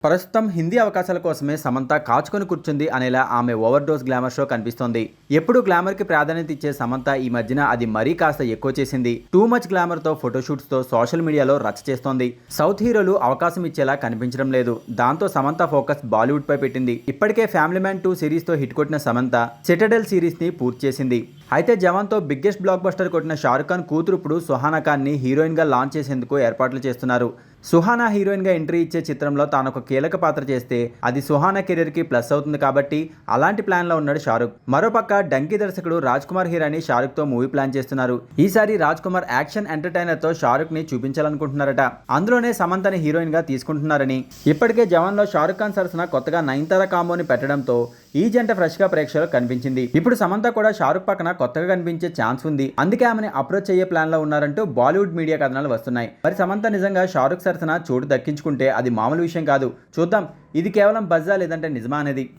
ప్రస్తుతం హిందీ అవకాశాల కోసమే సమంత కాచుకొని కూర్చుంది అనేలా ఆమె ఓవర్ డోస్ గ్లామర్ షో కనిపిస్తోంది. ఎప్పుడు గ్లామర్ కి ప్రాధాన్యత ఇచ్చే సమంత ఈ మధ్యన అది మరీ కాస్త ఎక్కువ చేసింది. టూ మచ్ గ్లామర్ తో ఫోటోషూట్స్ తో సోషల్ మీడియాలో రచ్చ చేస్తోంది. సౌత్ హీరోలు అవకాశం ఇచ్చేలా కనిపించడం లేదు. దాంతో సమంత ఫోకస్ బాలీవుడ్ పై పెట్టింది. ఇప్పటికే ఫ్యామిలీ మ్యాన్ 2 సిరీస్ తో హిట్ కొట్టిన సమంత సిటడెల్ సిరీస్ ని పూర్తి చేసింది. అయితే జవాన్ తో బిగ్గెస్ట్ బ్లాక్ బస్టర్ కొట్టిన షారుఖ్ ఖాన్ కూతురు ఇప్పుడు సుహానా ఖాన్ ని హీరోయిన్ గా లాంచ్ చేసేందుకు ఏర్పాట్లు చేస్తున్నారు. సుహానా హీరోయిన్ గా ఎంట్రీ ఇచ్చే చిత్రంలో తాను ఒక కీలక పాత్ర చేస్తే అది సుహానా కెరీర్ కి ప్లస్ అవుతుంది కాబట్టి అలాంటి ప్లాన్ లో ఉన్నాడు షారుఖ్. మరోపక్క డంకీ దర్శకుడు రాజ్ కుమార్ హీరాని షారుఖ్ తో మూవీ ప్లాన్ చేస్తున్నారు. ఈసారి రాజ్ కుమార్ యాక్షన్ ఎంటర్టైనర్ తో షారుఖ్ ని చూపించాలనుకుంటున్నారట. అందులోనే సమంతని హీరోయిన్ గా తీసుకుంటున్నారని. ఇప్పటికే జవాన్ లో షారుఖ్ ఖాన్ సరసన కొత్తగా నయనతార కాంబోని పెట్టడంతో ఈ జంట ఫ్రెష్ గా ప్రేక్షకులకు కనిపించింది. ఇప్పుడు సమంత కూడా షారుఖ్ పక్కన కొత్తగా కనిపించే ఛాన్స్ ఉంది. అందుకే ఆమెని అప్రోచ్ అయ్యే ప్లాన్ లో ఉన్నారంటూ బాలీవుడ్ మీడియా కథనాలు వస్తున్నాయి. మరి సమంత నిజంగా షారుఖ్ సరసన చోటు దక్కించుకుంటే అది మామూలు విషయం కాదు. చూద్దాం ఇది కేవలం బజ్జా లేదంటే నిజమా అనేది.